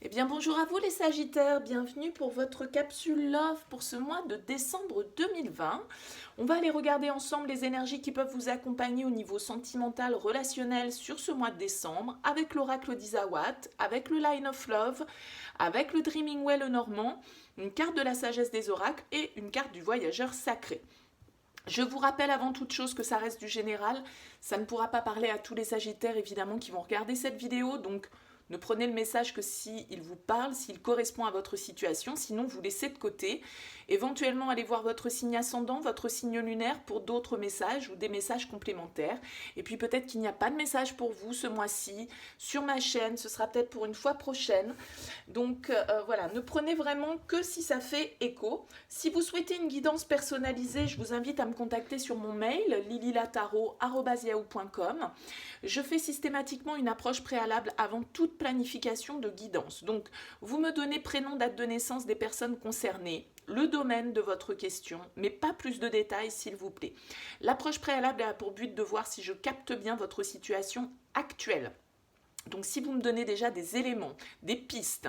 Eh bien bonjour à vous les Sagittaires, bienvenue pour votre capsule Love pour ce mois de décembre 2020. On va aller regarder ensemble les énergies qui peuvent vous accompagner au niveau sentimental, relationnel sur ce mois de décembre avec l'oracle d'Isawat, avec le Line of Love, avec le Dreaming Well Normand, une carte de la sagesse des oracles et une carte du voyageur sacré. Je vous rappelle avant toute chose que ça reste du général, ça ne pourra pas parler à tous les Sagittaires évidemment qui vont regarder cette vidéo, donc ne prenez le message que s'il vous parle, s'il correspond à votre situation, sinon vous laissez de côté. Éventuellement, allez voir votre signe ascendant, votre signe lunaire pour d'autres messages ou des messages complémentaires. Et puis peut-être qu'il n'y a pas de message pour vous ce mois-ci sur ma chaîne, ce sera peut-être pour une fois prochaine. Donc voilà, ne prenez vraiment que si ça fait écho. Si vous souhaitez une guidance personnalisée, je vous invite à me contacter sur mon mail lililataro@yahoo.com. Je fais systématiquement une approche préalable avant toute planification de guidance. Donc, vous me donnez prénom, date de naissance des personnes concernées, le domaine de votre question, mais pas plus de détails s'il vous plaît. L'approche préalable a pour but de voir si je capte bien votre situation actuelle. Donc si vous me donnez déjà des éléments, des pistes,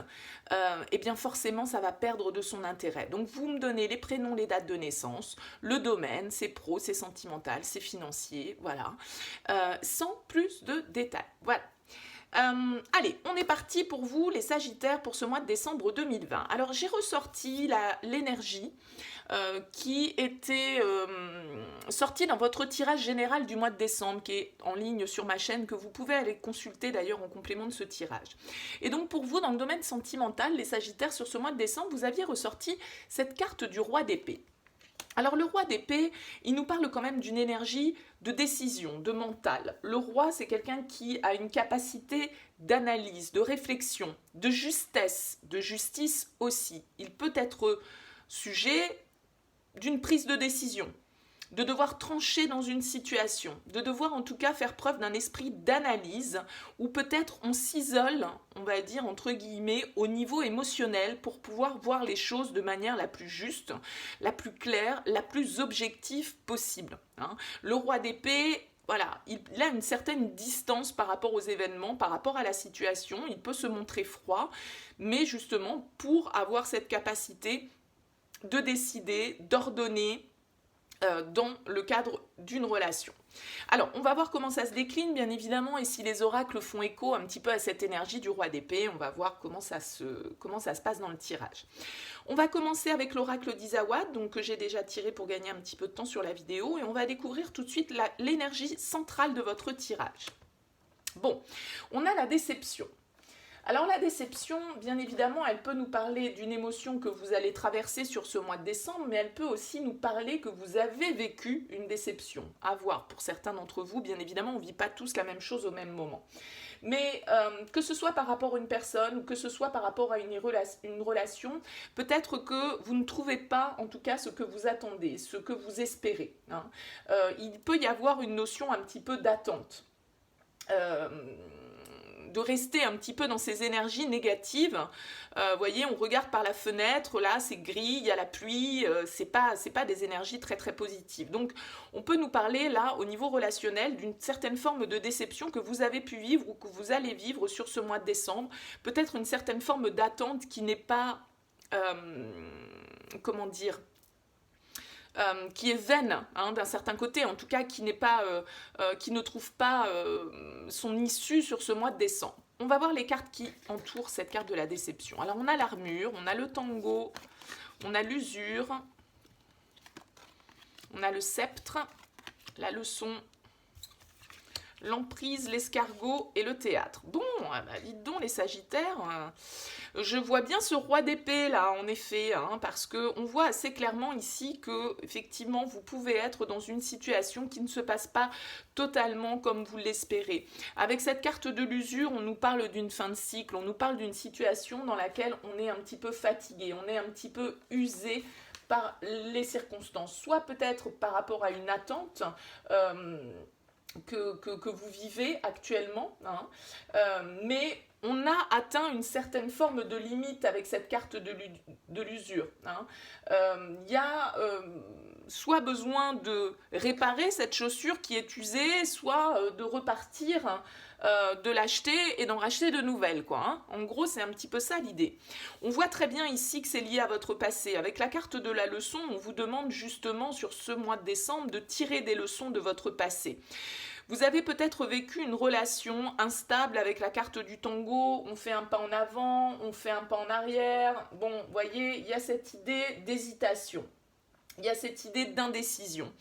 eh bien forcément ça va perdre de son intérêt. Donc vous me donnez les prénoms, les dates de naissance, le domaine, c'est pro, c'est sentimental, c'est financier, voilà, sans plus de détails. Voilà. Allez, on est parti pour vous, les Sagittaires, pour ce mois de décembre 2020. Alors, j'ai ressorti l'énergie qui était sortie dans votre tirage général du mois de décembre, qui est en ligne sur ma chaîne, que vous pouvez aller consulter d'ailleurs en complément de ce tirage. Et donc, pour vous, dans le domaine sentimental, les Sagittaires, sur ce mois de décembre, vous aviez ressorti cette carte du roi d'épée. Alors le roi d'épée, il nous parle quand même d'une énergie de décision, de mental. Le roi, c'est quelqu'un qui a une capacité d'analyse, de réflexion, de justesse, de justice aussi. Il peut être sujet d'une prise de décision, de devoir trancher dans une situation, de devoir en tout cas faire preuve d'un esprit d'analyse, ou peut-être on s'isole, on va dire entre guillemets, au niveau émotionnel pour pouvoir voir les choses de manière la plus juste, la plus claire, la plus objective possible. Le roi d'épée, voilà, il a une certaine distance par rapport aux événements, par rapport à la situation, il peut se montrer froid, mais justement pour avoir cette capacité de décider, d'ordonner, dans le cadre d'une relation. Alors, on va voir comment ça se décline, bien évidemment, et si les oracles font écho un petit peu à cette énergie du roi d'épée, on va voir comment ça se passe dans le tirage. On va commencer avec l'oracle d'Isawat, donc que j'ai déjà tiré pour gagner un petit peu de temps sur la vidéo, et on va découvrir tout de suite l'énergie centrale de votre tirage. Bon, on a la déception. Alors la déception, bien évidemment, elle peut nous parler d'une émotion que vous allez traverser sur ce mois de décembre, mais elle peut aussi nous parler que vous avez vécu une déception. À voir, pour certains d'entre vous, bien évidemment, on ne vit pas tous la même chose au même moment. Mais que ce soit par rapport à une personne ou que ce soit par rapport à une relation, peut-être que vous ne trouvez pas, en tout cas, ce que vous attendez, ce que vous espérez. Il peut y avoir une notion un petit peu d'attente. De rester un petit peu dans ces énergies négatives. Voyez, on regarde par la fenêtre, là c'est gris, il y a la pluie, c'est pas des énergies très très positives. Donc on peut nous parler là au niveau relationnel d'une certaine forme de déception que vous avez pu vivre ou que vous allez vivre sur ce mois de décembre. Peut-être une certaine forme d'attente qui n'est pas, comment dire, qui est vaine d'un certain côté, en tout cas qui ne trouve pas son issue sur ce mois de décembre. On va voir les cartes qui entourent cette carte de la déception. Alors on a l'armure, on a le tango, on a l'usure, on a le sceptre, la leçon, l'emprise, l'escargot et le théâtre. Bon, dites donc les Sagittaires, je vois bien ce roi d'épée là, en effet, parce qu'on voit assez clairement ici que effectivement vous pouvez être dans une situation qui ne se passe pas totalement comme vous l'espérez. Avec cette carte de l'usure, on nous parle d'une fin de cycle, on nous parle d'une situation dans laquelle on est un petit peu fatigué, on est un petit peu usé par les circonstances, soit peut-être par rapport à une attente, que vous vivez actuellement, mais on a atteint une certaine forme de limite avec cette carte de l'usure. soit besoin de réparer cette chaussure qui est usée, soit de repartir, de l'acheter et d'en racheter de nouvelles, quoi, hein. En gros, c'est un petit peu ça l'idée. On voit très bien ici que c'est lié à votre passé. Avec la carte de la leçon, on vous demande justement sur ce mois de décembre de tirer des leçons de votre passé. Vous avez peut-être vécu une relation instable avec la carte du tango, on fait un pas en avant, on fait un pas en arrière. Bon, vous voyez, il y a cette idée d'hésitation. Il y a cette idée d'indécision.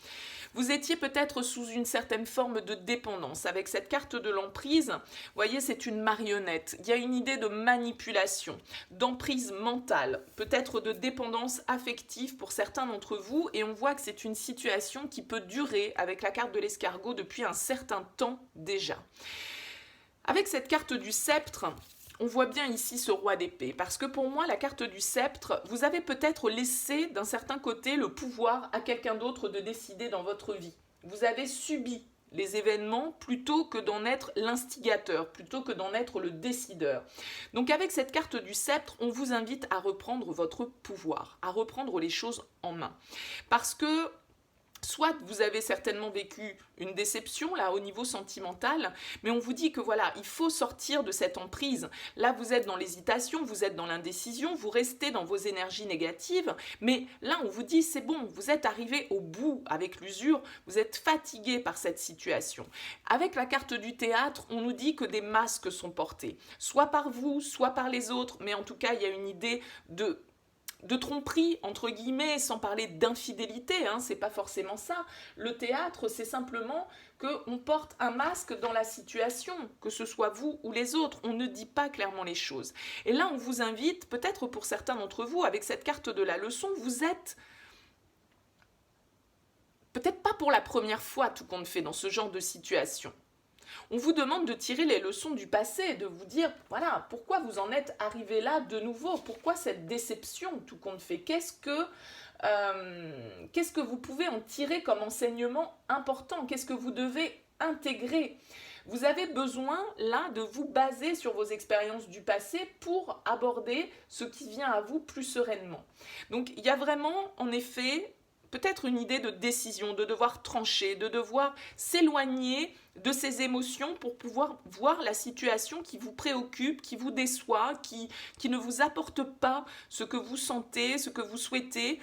Vous étiez peut-être sous une certaine forme de dépendance. Avec cette carte de l'emprise, vous voyez, c'est une marionnette. Il y a une idée de manipulation, d'emprise mentale, peut-être de dépendance affective pour certains d'entre vous. Et on voit que c'est une situation qui peut durer avec la carte de l'escargot depuis un certain temps déjà. Avec cette carte du sceptre, on voit bien ici ce roi d'épée, parce que pour moi, la carte du sceptre, vous avez peut-être laissé d'un certain côté le pouvoir à quelqu'un d'autre de décider dans votre vie. Vous avez subi les événements plutôt que d'en être l'instigateur, plutôt que d'en être le décideur. Donc avec cette carte du sceptre, on vous invite à reprendre votre pouvoir, à reprendre les choses en main. Parce que soit vous avez certainement vécu une déception là au niveau sentimental, mais on vous dit que voilà, il faut sortir de cette emprise. Là, vous êtes dans l'hésitation, vous êtes dans l'indécision, vous restez dans vos énergies négatives, mais là, on vous dit c'est bon, vous êtes arrivé au bout avec l'usure, vous êtes fatigué par cette situation. Avec la carte du théâtre, on nous dit que des masques sont portés, soit par vous, soit par les autres, mais en tout cas, il y a une idée de tromperie, entre guillemets, sans parler d'infidélité, hein, c'est pas forcément ça. Le théâtre, c'est simplement qu'on porte un masque dans la situation, que ce soit vous ou les autres, on ne dit pas clairement les choses. Et là, on vous invite, peut-être pour certains d'entre vous, avec cette carte de la leçon, vous êtes peut-être pas pour la première fois tout compte fait dans ce genre de situation. On vous demande de tirer les leçons du passé, de vous dire, voilà, pourquoi vous en êtes arrivé là de nouveau? Pourquoi cette déception, tout compte fait? Qu'est-ce que vous pouvez en tirer comme enseignement important? Qu'est-ce que vous devez intégrer? Vous avez besoin, là, de vous baser sur vos expériences du passé pour aborder ce qui vient à vous plus sereinement. Donc, il y a vraiment, en effet, peut-être une idée de décision, de devoir trancher, de devoir s'éloigner de ces émotions pour pouvoir voir la situation qui vous préoccupe, qui vous déçoit, qui ne vous apporte pas ce que vous sentez, ce que vous souhaitez.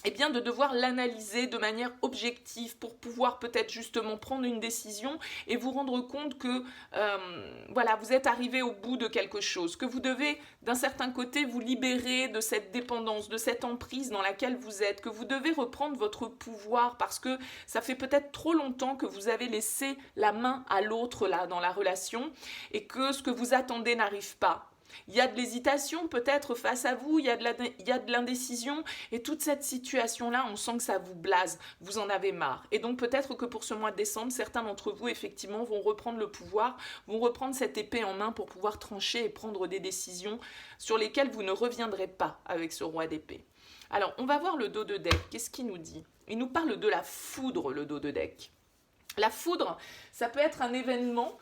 Eh bien de devoir l'analyser de manière objective pour pouvoir peut-être justement prendre une décision et vous rendre compte que voilà, vous êtes arrivé au bout de quelque chose, que vous devez d'un certain côté vous libérer de cette dépendance, de cette emprise dans laquelle vous êtes, que vous devez reprendre votre pouvoir parce que ça fait peut-être trop longtemps que vous avez laissé la main à l'autre là dans la relation et que ce que vous attendez n'arrive pas. Il y a de l'hésitation peut-être face à vous, il y a de l'indécision et toute cette situation-là, on sent que ça vous blase, vous en avez marre. Et donc peut-être que pour ce mois de décembre, certains d'entre vous effectivement vont reprendre le pouvoir, vont reprendre cette épée en main pour pouvoir trancher et prendre des décisions sur lesquelles vous ne reviendrez pas avec ce roi d'épée. Alors on va voir le dos de deck, qu'est-ce qu'il nous dit? Il nous parle de la foudre, le dos de deck. La foudre, ça peut être un événement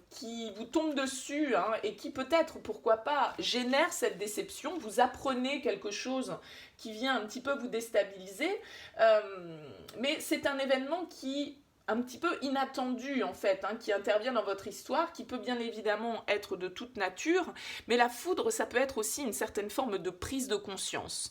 qui vous tombe dessus hein, et qui peut-être, pourquoi pas, génère cette déception. Vous apprenez quelque chose qui vient un petit peu vous déstabiliser, mais c'est un événement qui un petit peu inattendu en fait, hein, qui intervient dans votre histoire, qui peut bien évidemment être de toute nature, mais la foudre, ça peut être aussi une certaine forme de prise de conscience.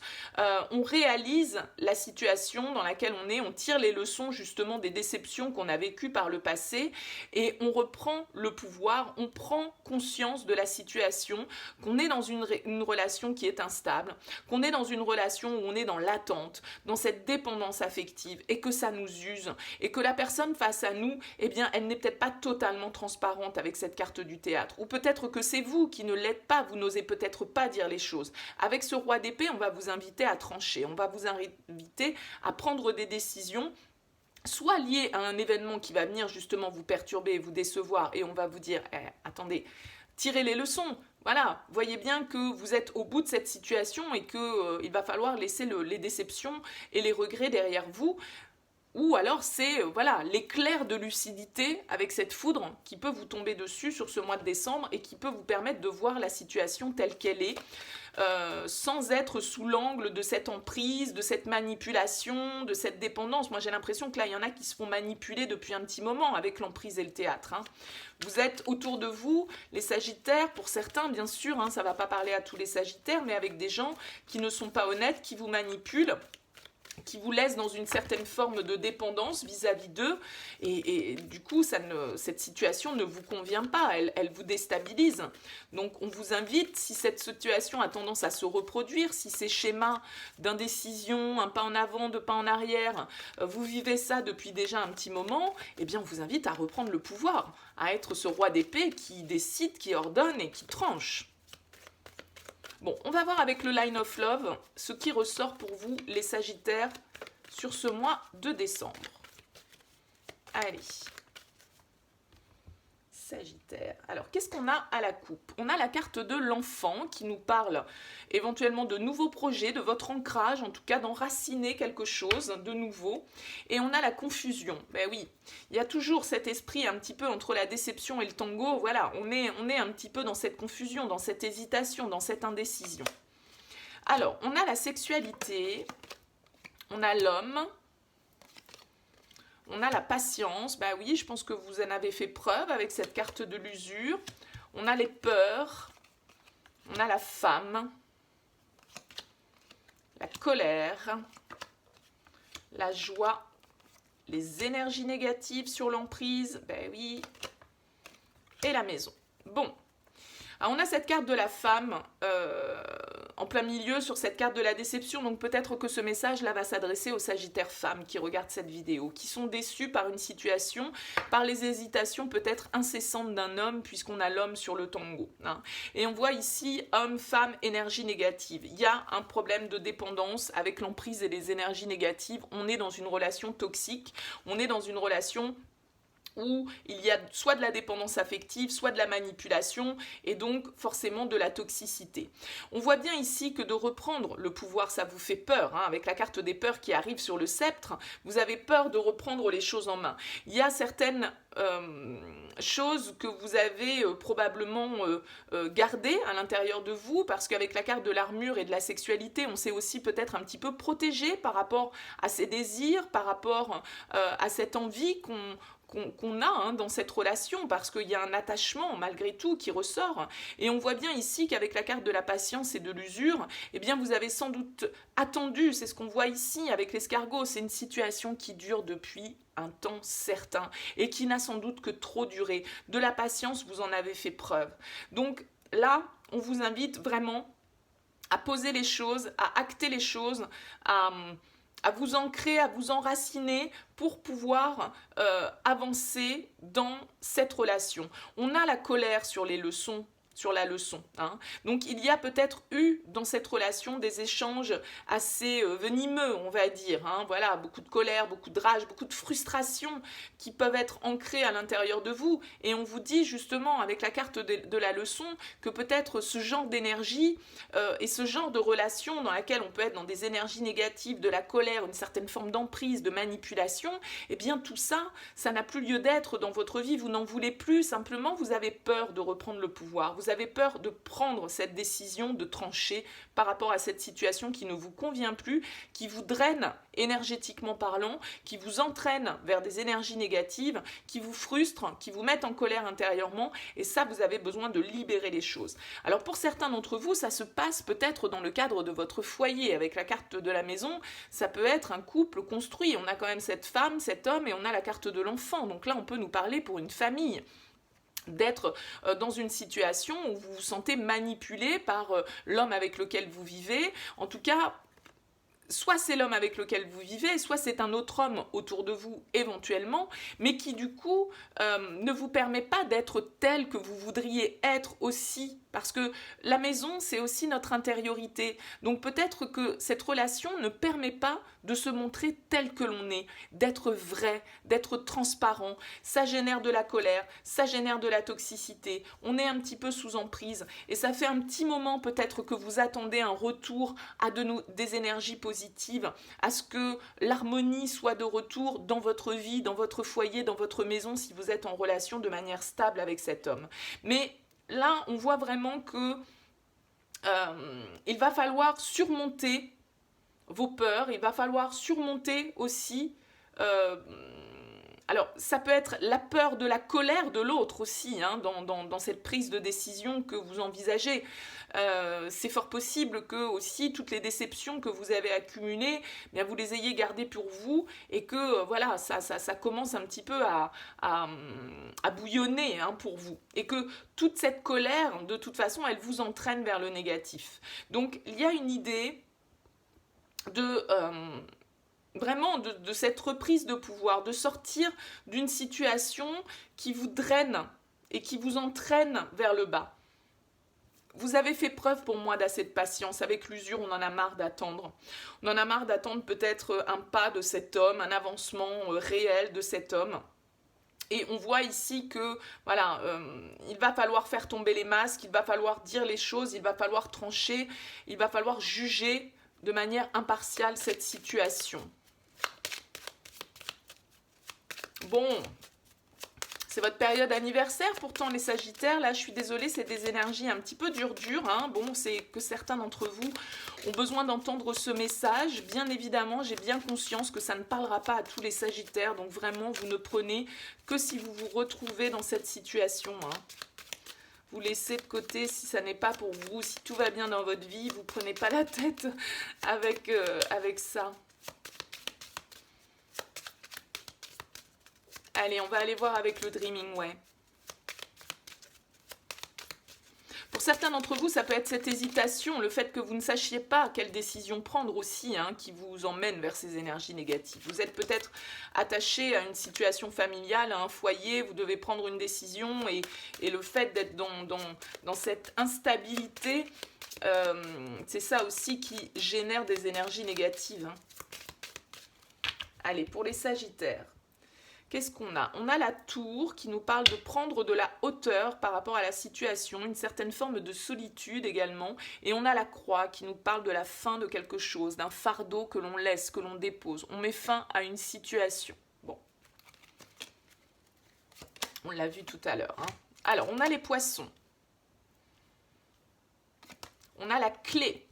On réalise la situation dans laquelle on est, on tire les leçons justement des déceptions qu'on a vécues par le passé et on reprend le pouvoir, on prend conscience de la situation, qu'on est dans une relation qui est instable, qu'on est dans une relation où on est dans l'attente, dans cette dépendance affective et que ça nous use et que la personne face à nous, eh bien, elle n'est peut-être pas totalement transparente avec cette carte du théâtre. Ou peut-être que c'est vous qui ne l'êtes pas, vous n'osez peut-être pas dire les choses. Avec ce roi d'épée, on va vous inviter à trancher, on va vous inviter à prendre des décisions soit liées à un événement qui va venir justement vous perturber et vous décevoir, et on va vous dire, attendez, tirez les leçons. Voilà, voyez bien que vous êtes au bout de cette situation et qu'il va falloir laisser les déceptions et les regrets derrière vous. Ou alors c'est voilà, l'éclair de lucidité avec cette foudre qui peut vous tomber dessus sur ce mois de décembre et qui peut vous permettre de voir la situation telle qu'elle est, sans être sous l'angle de cette emprise, de cette manipulation, de cette dépendance. Moi j'ai l'impression que là il y en a qui se font manipuler depuis un petit moment avec l'emprise et le théâtre. Hein. Vous êtes autour de vous, les Sagittaires, pour certains bien sûr, hein, ça ne va pas parler à tous les Sagittaires, mais avec des gens qui ne sont pas honnêtes, qui vous manipulent, qui vous laisse dans une certaine forme de dépendance vis-à-vis d'eux, et du coup, cette situation ne vous convient pas, elle vous déstabilise. Donc, on vous invite, si cette situation a tendance à se reproduire, si ces schémas d'indécision, un pas en avant, deux pas en arrière, vous vivez ça depuis déjà un petit moment, eh bien, on vous invite à reprendre le pouvoir, à être ce roi d'épée qui décide, qui ordonne et qui tranche. Bon, on va voir avec le Line of Love ce qui ressort pour vous, les Sagittaires, sur ce mois de décembre. Allez. Sagittaire. Alors, qu'est-ce qu'on a à la coupe? On a la carte de l'enfant qui nous parle éventuellement de nouveaux projets, de votre ancrage, en tout cas d'enraciner quelque chose de nouveau. Et on a la confusion. Ben oui, il y a toujours cet esprit un petit peu entre la déception et le tango. Voilà, on est un petit peu dans cette confusion, dans cette hésitation, dans cette indécision. Alors, on a la sexualité, on a l'homme, on a la patience, bah oui, je pense que vous en avez fait preuve avec cette carte de l'usure. On a les peurs, on a la femme, la colère, la joie, les énergies négatives sur l'emprise, ben oui, et la maison. Bon, alors on a cette carte de la femme en plein milieu sur cette carte de la déception, donc peut-être que ce message-là va s'adresser aux Sagittaires femmes qui regardent cette vidéo, qui sont déçus par une situation, par les hésitations peut-être incessantes d'un homme, puisqu'on a l'homme sur le tango. Hein. Et on voit ici homme, femme, énergie négative. Il y a un problème de dépendance avec l'emprise et les énergies négatives. On est dans une relation toxique, on est dans une relation où il y a soit de la dépendance affective, soit de la manipulation, et donc forcément de la toxicité. On voit bien ici que de reprendre le pouvoir, ça vous fait peur, hein, avec la carte des peurs qui arrive sur le sceptre, vous avez peur de reprendre les choses en main. Il y a certaines choses que vous avez probablement gardées à l'intérieur de vous, parce qu'avec la carte de l'armure et de la sexualité, on s'est aussi peut-être un petit peu protégé par rapport à ces désirs, par rapport à cette envie qu'on a hein, dans cette relation, parce qu'il y a un attachement malgré tout qui ressort. Et on voit bien ici qu'avec la carte de la patience et de l'usure, eh bien vous avez sans doute attendu, c'est ce qu'on voit ici avec l'escargot, c'est une situation qui dure depuis un temps certain et qui n'a sans doute que trop duré. De la patience, vous en avez fait preuve. Donc là, on vous invite vraiment à poser les choses, à acter les choses, à vous ancrer, à vous enraciner pour pouvoir avancer dans cette relation. On a la colère sur les leçons, sur la leçon. Hein. Donc il y a peut-être eu dans cette relation des échanges assez venimeux, on va dire. Hein. Voilà, beaucoup de colère, beaucoup de rage, beaucoup de frustration qui peuvent être ancrées à l'intérieur de vous. Et on vous dit justement avec la carte de la leçon que peut-être ce genre d'énergie et ce genre de relation dans laquelle on peut être dans des énergies négatives, de la colère, une certaine forme d'emprise, de manipulation, eh bien tout ça, ça n'a plus lieu d'être dans votre vie. Vous n'en voulez plus, simplement vous avez peur de reprendre le pouvoir. Vous avez peur de prendre cette décision, de trancher par rapport à cette situation qui ne vous convient plus, qui vous draine énergétiquement parlant, qui vous entraîne vers des énergies négatives, qui vous frustrent, qui vous mettent en colère intérieurement, et ça, vous avez besoin de libérer les choses. Alors pour certains d'entre vous, ça se passe peut-être dans le cadre de votre foyer, avec la carte de la maison, ça peut être un couple construit, on a quand même cette femme, cet homme, et on a la carte de l'enfant, donc là on peut nous parler pour une famille, d'être dans une situation où vous vous sentez manipulé par l'homme avec lequel vous vivez, en tout cas, soit c'est l'homme avec lequel vous vivez, soit c'est un autre homme autour de vous éventuellement, mais qui du coup ne vous permet pas d'être tel que vous voudriez être aussi, parce que la maison c'est aussi notre intériorité, donc peut-être que cette relation ne permet pas de se montrer tel que l'on est, d'être vrai, d'être transparent, ça génère de la colère, ça génère de la toxicité, on est un petit peu sous emprise, et ça fait un petit moment peut-être que vous attendez un retour à des énergies positives, positive, à ce que l'harmonie soit de retour dans votre vie, dans votre foyer, dans votre maison, si vous êtes en relation de manière stable avec cet homme. Mais là, on voit vraiment que il va falloir surmonter vos peurs, il va falloir surmonter aussi... alors, ça peut être la peur de la colère de l'autre aussi, hein, dans cette prise de décision que vous envisagez. C'est fort possible que aussi toutes les déceptions que vous avez accumulées, eh bien, vous les ayez gardées pour vous et que voilà, ça commence un petit peu à bouillonner, hein, pour vous. Et que toute cette colère, de toute façon, elle vous entraîne vers le négatif. Donc, il y a une idée de... vraiment de cette reprise de pouvoir, de sortir d'une situation qui vous draine et qui vous entraîne vers le bas. Vous avez fait preuve pour moi d'assez de patience. Avec l'usure, on en a marre d'attendre. On en a marre d'attendre peut-être un pas de cet homme, un avancement réel de cet homme. Et on voit ici que, voilà, il va falloir faire tomber les masques, il va falloir dire les choses, il va falloir trancher, il va falloir juger de manière impartiale cette situation. Bon, c'est votre période anniversaire, pourtant les Sagittaires, là je suis désolée, c'est des énergies un petit peu dures, hein. Bon, c'est que certains d'entre vous ont besoin d'entendre ce message. Bien évidemment, j'ai bien conscience que ça ne parlera pas à tous les Sagittaires, donc vraiment, vous ne prenez que si vous vous retrouvez dans cette situation, hein. Vous laissez de côté si ça n'est pas pour vous, si tout va bien dans votre vie, vous ne prenez pas la tête avec ça. Allez, on va aller voir avec le Dreaming Way. Pour certains d'entre vous, ça peut être cette hésitation, le fait que vous ne sachiez pas quelle décision prendre aussi, hein, qui vous emmène vers ces énergies négatives. Vous êtes peut-être attaché à une situation familiale, à un foyer, vous devez prendre une décision et le fait d'être dans cette instabilité, c'est ça aussi qui génère des énergies négatives, hein. Allez, pour les Sagittaires. Qu'est-ce qu'on a? On a la tour qui nous parle de prendre de la hauteur par rapport à la situation, une certaine forme de solitude également. Et on a la croix qui nous parle de la fin de quelque chose, d'un fardeau que l'on laisse, que l'on dépose. On met fin à une situation. Bon. On l'a vu tout à l'heure, hein. Alors, on a les poissons. On a la clé.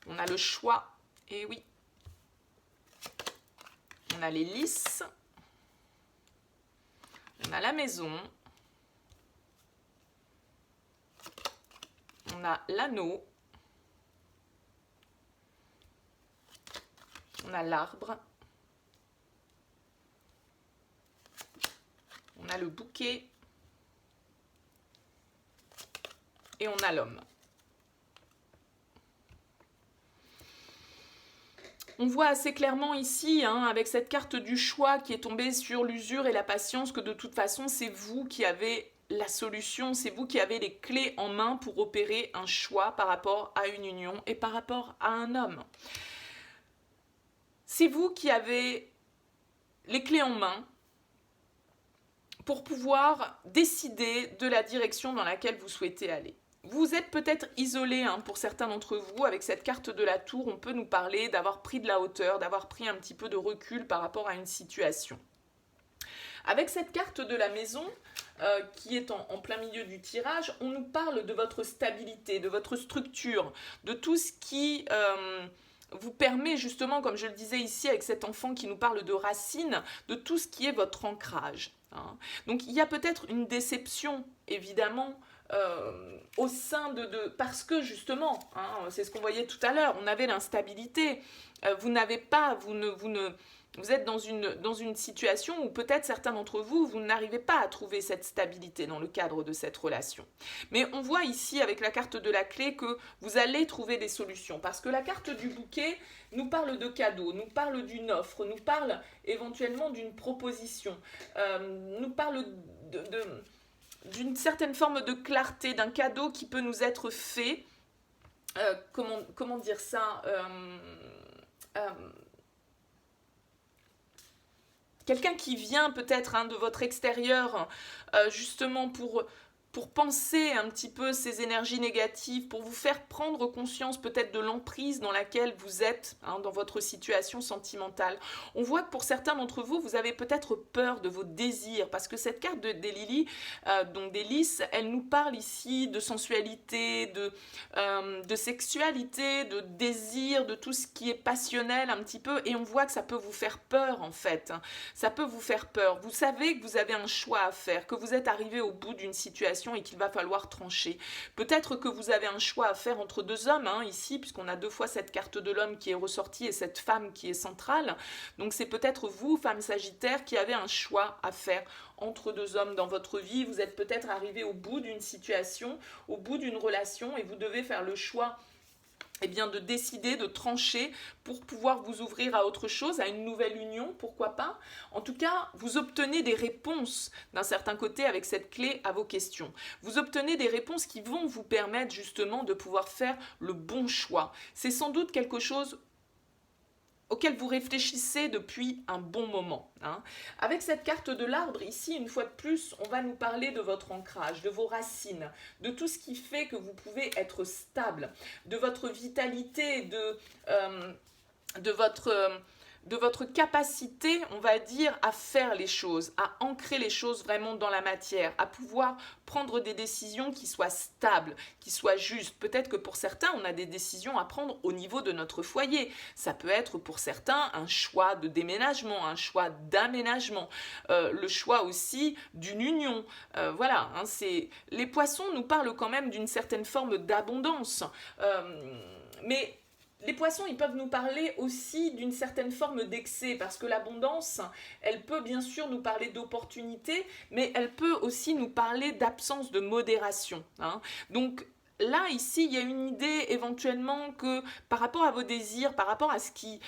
On a le choix. Et oui. On a les lys, on a la maison, on a l'anneau, on a l'arbre, on a le bouquet et on a l'homme. On voit assez clairement ici, hein, avec cette carte du choix qui est tombée sur l'usure et la patience, que de toute façon, c'est vous qui avez la solution, c'est vous qui avez les clés en main pour opérer un choix par rapport à une union et par rapport à un homme. C'est vous qui avez les clés en main pour pouvoir décider de la direction dans laquelle vous souhaitez aller. Vous êtes peut-être isolé, hein, pour certains d'entre vous, avec cette carte de la tour, on peut nous parler d'avoir pris de la hauteur, d'avoir pris un petit peu de recul par rapport à une situation. Avec cette carte de la maison, qui est en plein milieu du tirage, on nous parle de votre stabilité, de votre structure, de tout ce qui vous permet justement, comme je le disais ici avec cet enfant qui nous parle de racines, de tout ce qui est votre ancrage, hein. Donc il y a peut-être une déception, évidemment, au sein parce que justement, hein, c'est ce qu'on voyait tout à l'heure, on avait l'instabilité, vous êtes dans une situation où peut-être certains d'entre vous, vous n'arrivez pas à trouver cette stabilité dans le cadre de cette relation. Mais on voit ici avec la carte de la clé que vous allez trouver des solutions, parce que la carte du bouquet nous parle de cadeaux, nous parle d'une offre, nous parle éventuellement d'une proposition, nous parle d'une certaine forme de clarté, d'un cadeau qui peut nous être fait, comment dire ça, quelqu'un qui vient peut-être, hein, de votre extérieur, justement pour pour penser un petit peu ces énergies négatives, pour vous faire prendre conscience peut-être de l'emprise dans laquelle vous êtes, hein, dans votre situation sentimentale. On voit que pour certains d'entre vous, vous avez peut-être peur de vos désirs, parce que cette carte des Lily, donc des lys, elle nous parle ici de sensualité, de sexualité, de désir, de tout ce qui est passionnel un petit peu, et on voit que ça peut vous faire peur en fait. Ça peut vous faire peur. Vous savez que vous avez un choix à faire, que vous êtes arrivé au bout d'une situation et qu'il va falloir trancher. Peut-être que vous avez un choix à faire entre deux hommes, hein, ici, puisqu'on a deux fois cette carte de l'homme qui est ressortie et cette femme qui est centrale. Donc c'est peut-être vous, femme Sagittaire, qui avez un choix à faire entre deux hommes dans votre vie. Vous êtes peut-être arrivé au bout d'une situation, au bout d'une relation, et vous devez faire le choix, eh bien, de décider, de trancher pour pouvoir vous ouvrir à autre chose, à une nouvelle union, pourquoi pas. En tout cas, vous obtenez des réponses d'un certain côté avec cette clé à vos questions. Vous obtenez des réponses qui vont vous permettre justement de pouvoir faire le bon choix. C'est sans doute quelque chose auquel vous réfléchissez depuis un bon moment. Hein. Avec cette carte de l'arbre, ici, une fois de plus, on va nous parler de votre ancrage, de vos racines, de tout ce qui fait que vous pouvez être stable, de votre vitalité, de votre capacité, on va dire, à faire les choses, à ancrer les choses vraiment dans la matière, à pouvoir prendre des décisions qui soient stables, qui soient justes. Peut-être que pour certains, on a des décisions à prendre au niveau de notre foyer. Ça peut être pour certains un choix de déménagement, un choix d'aménagement, le choix aussi d'une union. Voilà, hein, les poissons nous parlent quand même d'une certaine forme d'abondance. Mais les poissons, ils peuvent nous parler aussi d'une certaine forme d'excès, parce que l'abondance, elle peut bien sûr nous parler d'opportunité, mais elle peut aussi nous parler d'absence de modération. Hein. Donc, là, ici, il y a une idée éventuellement que par rapport à vos désirs, par rapport à ce qui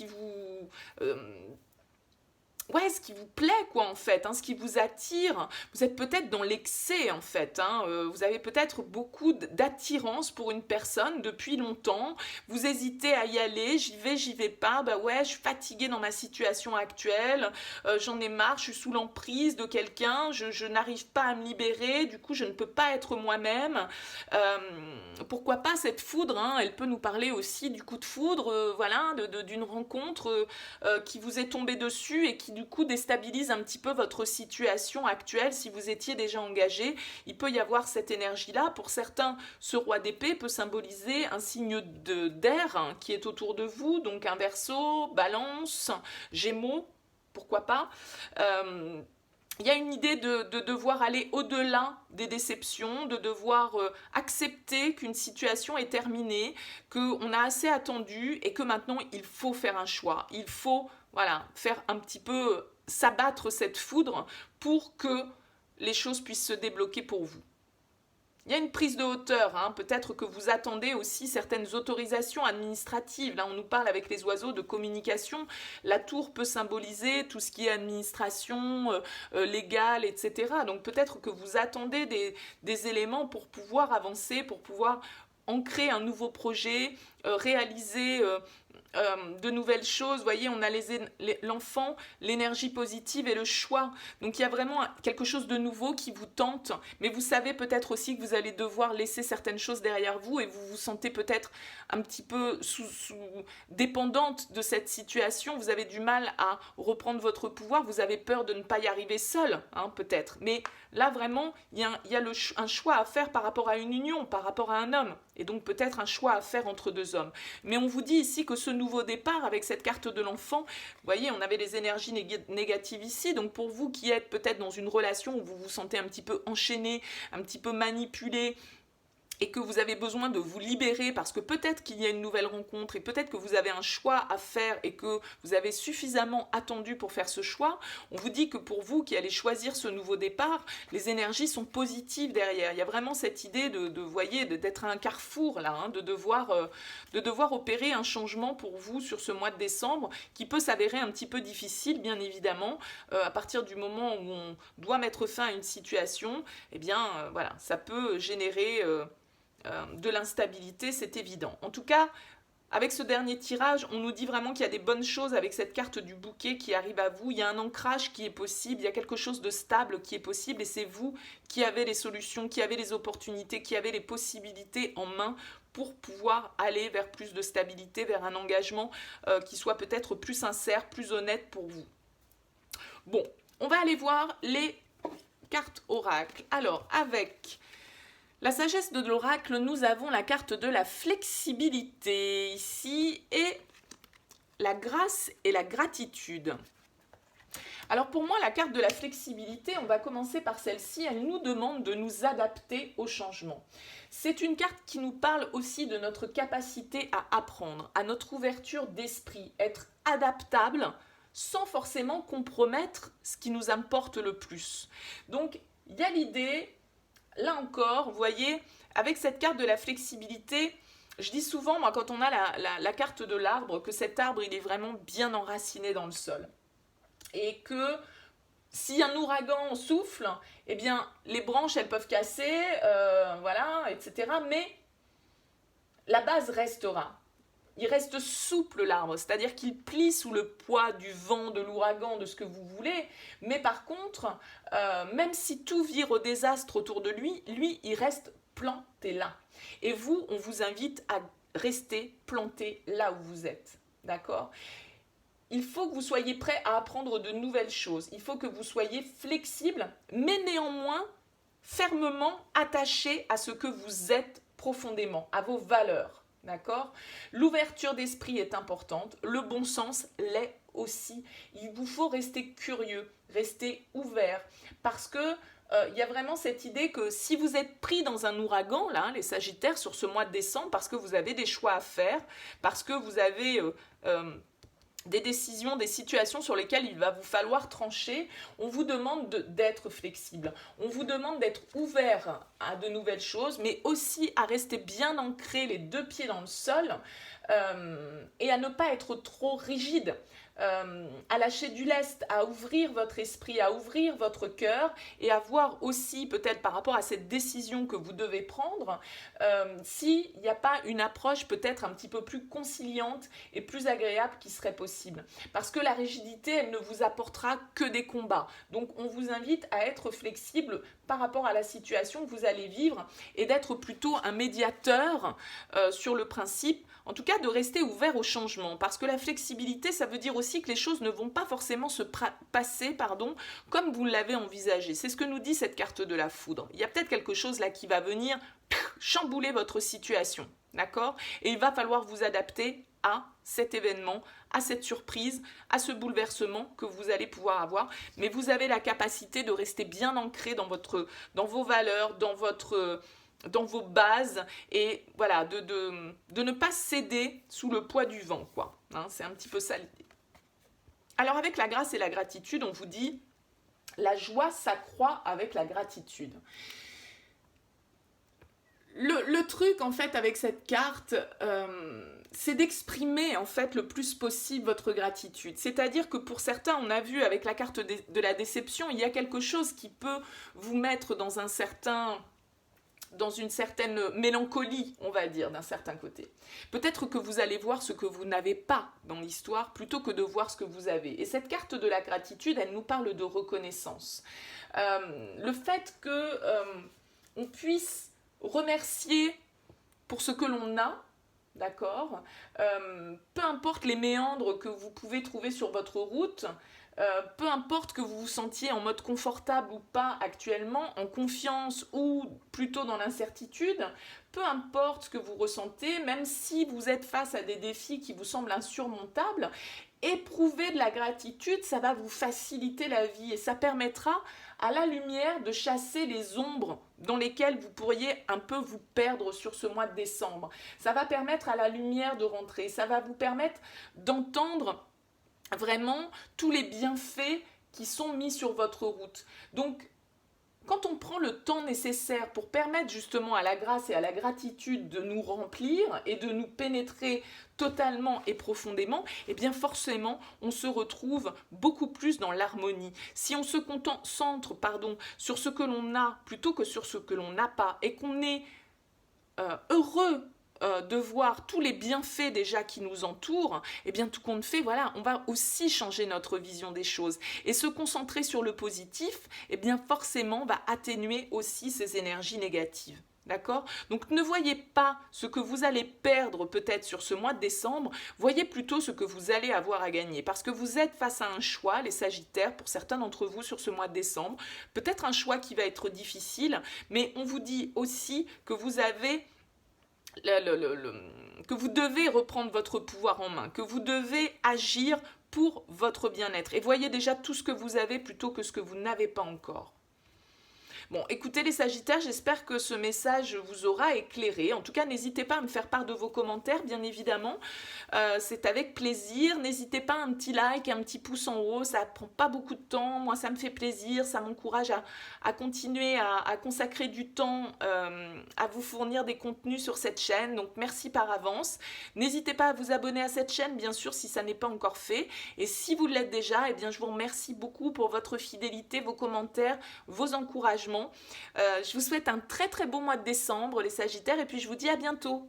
vous... ouais, ce qui vous plaît, quoi, en fait, hein, ce qui vous attire, vous êtes peut-être dans l'excès, en fait, hein, vous avez peut-être beaucoup d'attirance pour une personne depuis longtemps, vous hésitez à y aller, j'y vais pas, bah ouais, je suis fatiguée dans ma situation actuelle, j'en ai marre, je suis sous l'emprise de quelqu'un, je n'arrive pas à me libérer, du coup, je ne peux pas être moi-même, pourquoi pas cette foudre, hein, elle peut nous parler aussi du coup de foudre, voilà, d'une rencontre qui vous est tombée dessus et qui du coup déstabilise un petit peu votre situation actuelle. Si vous étiez déjà engagé, il peut y avoir cette énergie-là. Pour certains, ce roi d'épée peut symboliser un signe d'air, hein, qui est autour de vous, donc un Verseau, Balance, Gémeaux, pourquoi pas. Il y a une idée de devoir aller au-delà des déceptions, de devoir accepter qu'une situation est terminée, qu'on a assez attendu et que maintenant il faut faire un choix. Il faut, voilà, faire un petit peu s'abattre cette foudre pour que les choses puissent se débloquer pour vous. Il y a une prise de hauteur, hein. Peut-être que vous attendez aussi certaines autorisations administratives. Là, on nous parle avec les oiseaux de communication. La tour peut symboliser tout ce qui est administration, légale, etc. Donc peut-être que vous attendez des éléments pour pouvoir avancer, pour pouvoir ancrer un nouveau projet, réaliser de nouvelles choses. Vous voyez, on a l'enfant, l'énergie positive et le choix. Donc il y a vraiment quelque chose de nouveau qui vous tente, mais vous savez peut-être aussi que vous allez devoir laisser certaines choses derrière vous et vous vous sentez peut-être un petit peu dépendante de cette situation. Vous avez du mal à reprendre votre pouvoir, vous avez peur de ne pas y arriver seul, hein, peut-être. Mais là, vraiment, il y a un choix à faire par rapport à une union, par rapport à un homme, et donc peut-être un choix à faire entre deux hommes. Mais on vous dit ici que ce nouveau départ, avec cette carte de l'enfant, vous voyez, on avait les énergies négatives ici, donc pour vous qui êtes peut-être dans une relation où vous vous sentez un petit peu enchaîné, un petit peu manipulé, et que vous avez besoin de vous libérer parce que peut-être qu'il y a une nouvelle rencontre et peut-être que vous avez un choix à faire et que vous avez suffisamment attendu pour faire ce choix, on vous dit que pour vous qui allez choisir ce nouveau départ, les énergies sont positives derrière. Il y a vraiment cette idée voyez, d'être à un carrefour là, hein, de devoir opérer un changement pour vous sur ce mois de décembre qui peut s'avérer un petit peu difficile, bien évidemment, à partir du moment où on doit mettre fin à une situation, eh bien, voilà, ça peut générer de l'instabilité, c'est évident. En tout cas, avec ce dernier tirage, on nous dit vraiment qu'il y a des bonnes choses avec cette carte du bouquet qui arrive à vous. Il y a un ancrage qui est possible, il y a quelque chose de stable qui est possible et c'est vous qui avez les solutions, qui avez les opportunités, qui avez les possibilités en main pour pouvoir aller vers plus de stabilité, vers un engagement qui soit peut-être plus sincère, plus honnête pour vous. Bon, on va aller voir les cartes oracle. Alors, avec la sagesse de l'oracle, nous avons la carte de la flexibilité ici et la grâce et la gratitude. Alors pour moi, la carte de la flexibilité, on va commencer par celle-ci, elle nous demande de nous adapter au changement. C'est une carte qui nous parle aussi de notre capacité à apprendre, à notre ouverture d'esprit, être adaptable sans forcément compromettre ce qui nous importe le plus. Donc il y a l'idée, là encore, vous voyez, avec cette carte de la flexibilité, je dis souvent, moi, quand on a la carte de l'arbre, que cet arbre, il est vraiment bien enraciné dans le sol. Et que si un ouragan souffle, eh bien, les branches, elles peuvent casser, voilà, etc. Mais la base restera. Il reste souple l'arbre, c'est-à-dire qu'il plie sous le poids du vent, de l'ouragan, de ce que vous voulez. Mais par contre, même si tout vire au désastre autour de lui, il reste planté là. Et vous, on vous invite à rester planté là où vous êtes. D'accord ? Il faut que vous soyez prêt à apprendre de nouvelles choses. Il faut que vous soyez flexible, mais néanmoins fermement attaché à ce que vous êtes profondément, à vos valeurs. D'accord ? L'ouverture d'esprit est importante, le bon sens l'est aussi. Il vous faut rester curieux, rester ouvert, parce que il y a vraiment cette idée que si vous êtes pris dans un ouragan, là, les Sagittaires, sur ce mois de décembre, parce que vous avez des choix à faire, parce que vous avez des décisions, des situations sur lesquelles il va vous falloir trancher, on vous demande d'être flexible, on vous demande d'être ouvert à de nouvelles choses, mais aussi à rester bien ancré, les deux pieds dans le sol, et à ne pas être trop rigide, à lâcher du lest, à ouvrir votre esprit, à ouvrir votre cœur, et à voir aussi, peut-être par rapport à cette décision que vous devez prendre, s'il n'y a pas une approche peut-être un petit peu plus conciliante et plus agréable qui serait possible. Parce que la rigidité, elle ne vous apportera que des combats. Donc on vous invite à être flexible par rapport à la situation que vous allez vivre et d'être plutôt un médiateur sur le principe, en tout cas de rester ouvert au changement. Parce que la flexibilité, ça veut dire aussi que les choses ne vont pas forcément se passer comme vous l'avez envisagé. C'est ce que nous dit cette carte de la foudre. Il y a peut-être quelque chose là qui va venir chambouler votre situation, d'accord ? Et il va falloir vous adapter à cet événement, à cette surprise, à ce bouleversement que vous allez pouvoir avoir. Mais vous avez la capacité de rester bien ancré dans vos valeurs, dans vos bases, et voilà, de ne pas céder sous le poids du vent, quoi. Hein, c'est un petit peu ça l'idée. Alors avec la grâce et la gratitude, on vous dit, la joie s'accroît avec la gratitude. Le truc en fait avec cette carte, c'est d'exprimer en fait le plus possible votre gratitude. C'est-à-dire que pour certains, on a vu avec la carte de la déception, il y a quelque chose qui peut vous mettre dans une certaine mélancolie, on va dire, d'un certain côté. Peut-être que vous allez voir ce que vous n'avez pas dans l'histoire plutôt que de voir ce que vous avez. Et cette carte de la gratitude, elle nous parle de reconnaissance. Le fait que on puisse remercier pour ce que l'on a, d'accord, peu importe les méandres que vous pouvez trouver sur votre route, peu importe que vous vous sentiez en mode confortable ou pas actuellement, en confiance ou plutôt dans l'incertitude, peu importe ce que vous ressentez, même si vous êtes face à des défis qui vous semblent insurmontables, éprouver de la gratitude, ça va vous faciliter la vie et ça permettra à la lumière de chasser les ombres dans lesquelles vous pourriez un peu vous perdre sur ce mois de décembre. Ça va permettre à la lumière de rentrer, ça va vous permettre d'entendre vraiment tous les bienfaits qui sont mis sur votre route. Donc, quand on prend le temps nécessaire pour permettre justement à la grâce et à la gratitude de nous remplir et de nous pénétrer totalement et profondément, eh bien forcément, on se retrouve beaucoup plus dans l'harmonie. Si on se concentre sur ce que l'on a plutôt que sur ce que l'on n'a pas et qu'on est heureux de voir tous les bienfaits déjà qui nous entourent, eh bien tout compte fait, voilà, on va aussi changer notre vision des choses. Et se concentrer sur le positif, eh bien forcément va atténuer aussi ces énergies négatives. D'accord? Donc ne voyez pas ce que vous allez perdre peut-être sur ce mois de décembre, voyez plutôt ce que vous allez avoir à gagner. Parce que vous êtes face à un choix, les Sagittaires, pour certains d'entre vous sur ce mois de décembre, peut-être un choix qui va être difficile, mais on vous dit aussi que vous avez que vous devez reprendre votre pouvoir en main, que vous devez agir pour votre bien-être. Et voyez déjà tout ce que vous avez plutôt que ce que vous n'avez pas encore. Bon, écoutez les Sagittaires, j'espère que ce message vous aura éclairé. En tout cas, n'hésitez pas à me faire part de vos commentaires, bien évidemment. C'est avec plaisir. N'hésitez pas à un petit like, un petit pouce en haut. Ça prend pas beaucoup de temps. Moi, ça me fait plaisir. Ça m'encourage à continuer à consacrer du temps à vous fournir des contenus sur cette chaîne. Donc, merci par avance. N'hésitez pas à vous abonner à cette chaîne, bien sûr, si ça n'est pas encore fait. Et si vous l'êtes déjà, eh bien, je vous remercie beaucoup pour votre fidélité, vos commentaires, vos encouragements. Je vous souhaite un très très bon mois de décembre les Sagittaires et puis je vous dis à bientôt.